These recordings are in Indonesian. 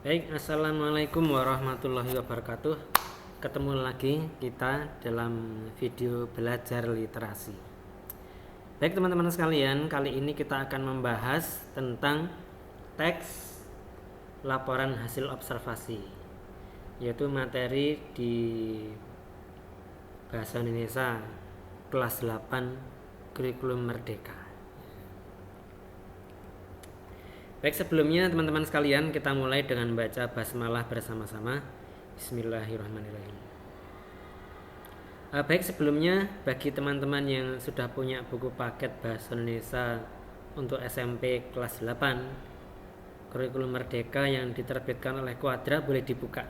Baik, assalamualaikum warahmatullahi wabarakatuh. Ketemu lagi kita dalam video belajar literasi. Baik teman-teman sekalian, kali ini kita akan membahas tentang teks laporan hasil observasi, yaitu materi di Bahasa Indonesia kelas 8 Kurikulum Merdeka. Baik, sebelumnya teman-teman sekalian, kita mulai dengan baca basmalah bersama-sama. Bismillahirrahmanirrahim. Baik, sebelumnya bagi teman-teman yang sudah punya buku paket Bahasa Indonesia untuk SMP kelas 8 Kurikulum Merdeka yang diterbitkan oleh Quadra, boleh dibuka.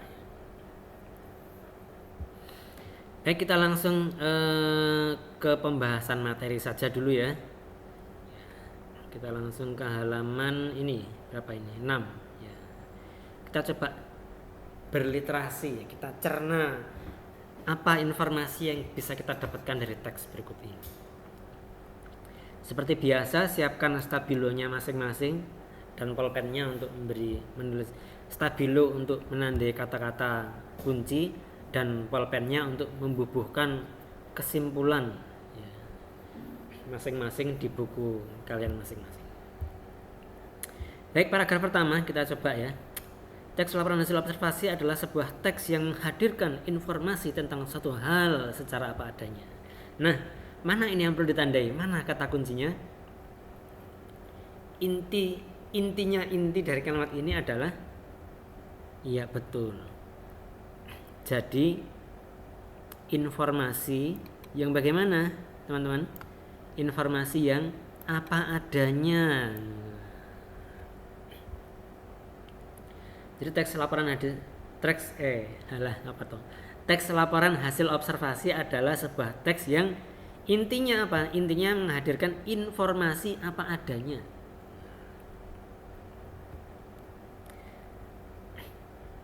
Baik, kita langsung ke pembahasan materi saja dulu ya. Kita langsung ke halaman ini, berapa ini? 6 ya. Kita coba berliterasi, kita cerna apa informasi yang bisa kita dapatkan dari teks berikut ini. Seperti biasa, siapkan stabilonya masing-masing dan pulpennya untuk menulis. Stabilo untuk menandai kata-kata kunci dan pulpennya untuk membubuhkan kesimpulan masing-masing di buku kalian masing-masing. Baik, paragraf pertama kita coba ya. Teks laporan hasil observasi adalah sebuah teks yang menghadirkan informasi tentang suatu hal secara apa adanya. Nah, mana ini yang perlu ditandai? Mana kata kuncinya? Inti dari kalimat ini adalah iya, betul. Jadi informasi yang bagaimana, teman-teman? Informasi yang apa adanya. Jadi teks laporan Teks laporan hasil observasi adalah sebuah teks yang intinya apa? Intinya menghadirkan informasi apa adanya.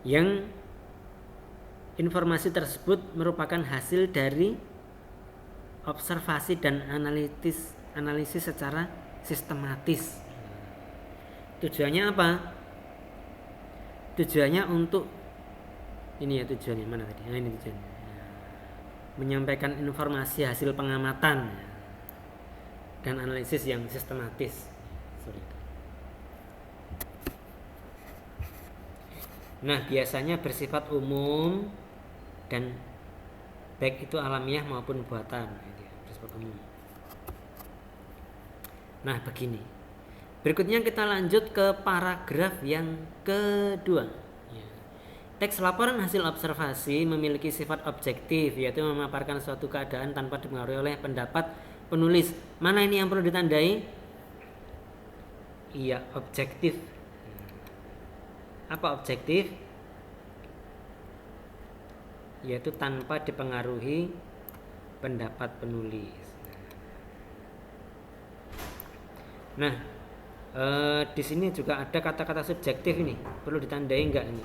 Yang informasi tersebut merupakan hasil dari observasi dan analisis secara sistematis. Tujuannya apa? Tujuannya untuk ini ya, tujuannya mana tadi? Nah, ini tujuannya. Menyampaikan informasi hasil pengamatan dan analisis yang sistematis. Nah, biasanya bersifat umum dan baik itu alamiah maupun buatan, bersifat umum. Nah, begini. Berikutnya kita lanjut ke paragraf yang kedua. Teks laporan hasil observasi memiliki sifat objektif, yaitu memaparkan suatu keadaan tanpa dipengaruhi oleh pendapat penulis. Mana ini yang perlu ditandai? Iya, objektif. Apa objektif? Yaitu tanpa dipengaruhi pendapat penulis. Nah, di sini juga ada kata-kata subjektif ini, perlu ditandai enggak ini?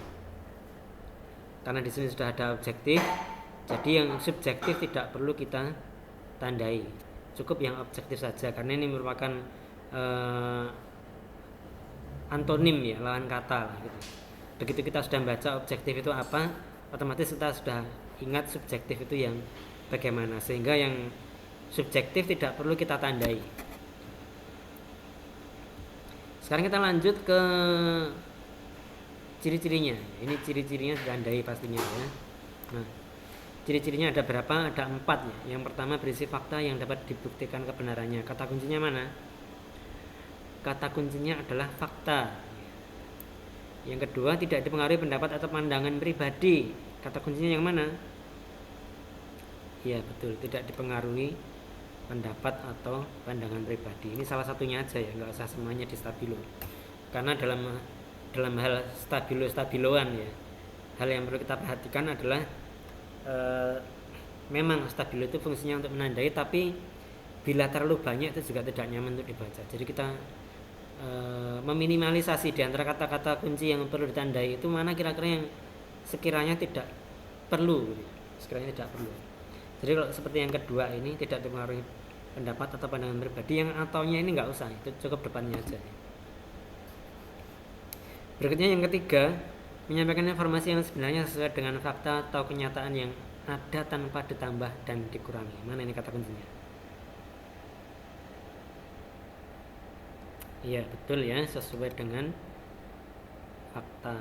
Karena di sini sudah ada objektif, jadi yang subjektif tidak perlu kita tandai, cukup yang objektif saja, karena ini merupakan antonim ya, lawan kata gitu. Begitu kita sudah membaca objektif itu apa, otomatis kita sudah ingat subjektif itu yang bagaimana, sehingga yang subjektif tidak perlu kita tandai. Sekarang kita lanjut ke ciri-cirinya. Ini ciri-cirinya ditandai pastinya ya. Nah, ciri-cirinya ada berapa? Ada 4 ya. Yang pertama berisi fakta yang dapat dibuktikan kebenarannya. Kata kuncinya mana? Kata kuncinya adalah fakta. Yang kedua, tidak dipengaruhi pendapat atau pandangan pribadi. Kata kuncinya yang mana? Iya, betul, tidak dipengaruhi pendapat atau pandangan pribadi. Ini salah satunya aja ya, nggak usah semuanya di stabilo. Karena dalam hal stabiloan ya, hal yang perlu kita perhatikan adalah memang stabilo itu fungsinya untuk menandai, tapi bila terlalu banyak itu juga tidak nyaman untuk dibaca. Jadi kita meminimalisasi di antara kata-kata kunci yang perlu ditandai itu mana kira-kira yang sekiranya tidak perlu. Jadi kalau seperti yang kedua ini, tidak dipengaruhi pendapat atau pandangan pribadi, yang ataunya ini nggak usah, itu cukup depannya aja. Berikutnya yang ketiga, menyampaikan informasi yang sebenarnya sesuai dengan fakta atau kenyataan yang ada tanpa ditambah dan dikurangi. Mana ini kata kuncinya? Iya, betul ya, sesuai dengan fakta.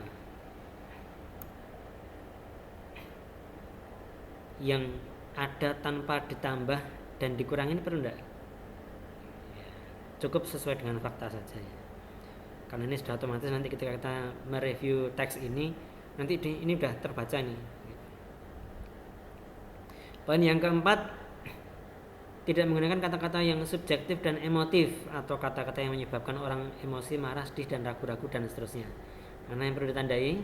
Yang ada tanpa ditambah dan dikurangi ini perlu enggak? Cukup sesuai dengan fakta saja ya. Karena ini sudah otomatis nanti ketika kita mereview teks ini, nanti ini sudah terbaca nih. Poin yang keempat, tidak menggunakan kata-kata yang subjektif dan emotif atau kata-kata yang menyebabkan orang emosi, marah, sedih, dan ragu-ragu dan seterusnya. Mana yang perlu ditandai?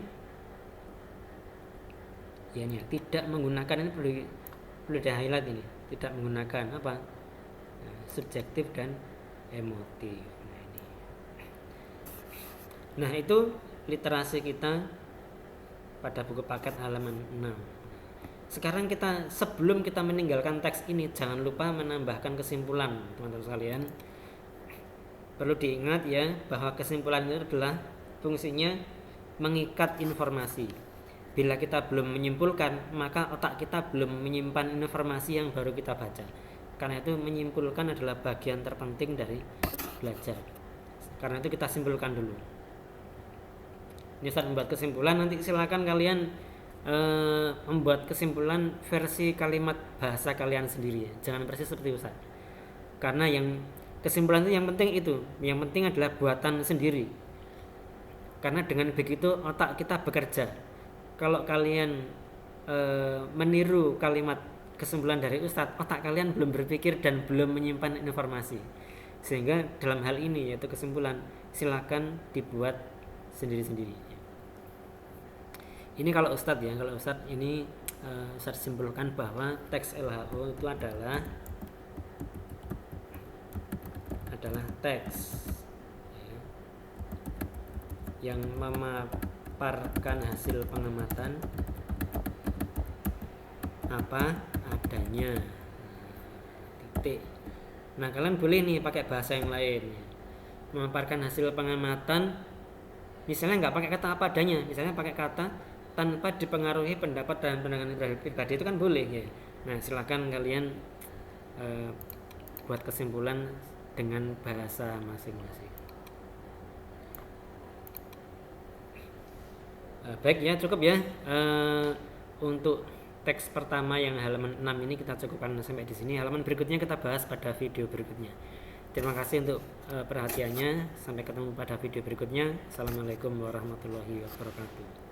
Ya, ini tidak menggunakan, ini perlu di-highlight ini. Tidak menggunakan apa? Subjektif dan emotif. Nah, itu literasi kita pada buku paket halaman 6. Sekarang kita, sebelum kita meninggalkan teks ini, jangan lupa menambahkan kesimpulan, teman-teman sekalian. Perlu diingat ya, bahwa kesimpulan itu adalah fungsinya mengikat informasi. Bila kita belum menyimpulkan, maka otak kita belum menyimpan informasi yang baru kita baca. Karena itu menyimpulkan adalah bagian terpenting dari belajar. Karena itu kita simpulkan dulu. Ini saat membuat kesimpulan, nanti silakan kalian membuat kesimpulan versi kalimat bahasa kalian sendiri ya. Jangan persis seperti Ustaz. Karena yang kesimpulan itu yang penting adalah buatan sendiri. Karena dengan begitu otak kita bekerja. Kalau kalian meniru kalimat kesimpulan dari Ustadz, otak kalian belum berpikir dan belum menyimpan informasi. Sehingga dalam hal ini yaitu kesimpulan, silakan dibuat sendiri-sendiri. Ini kalau Ustadz ya, kalau Ustadz ini Ustadz simpulkan bahwa teks LHO itu adalah teks yang memaparkan hasil pengamatan apa adanya. Titik. Nah, kalian boleh nih pakai bahasa yang lain. Memaparkan hasil pengamatan, misalnya nggak pakai kata apa adanya, misalnya pakai kata tanpa dipengaruhi pendapat dan pandangan pribadi, itu kan boleh ya. Nah, silakan kalian buat kesimpulan dengan bahasa masing-masing. Baik ya, cukup ya. Untuk teks pertama yang halaman 6 ini kita cukupkan sampai di sini. Halaman berikutnya kita bahas pada video berikutnya. Terima kasih untuk perhatiannya. Sampai ketemu pada video berikutnya. Assalamualaikum warahmatullahi wabarakatuh.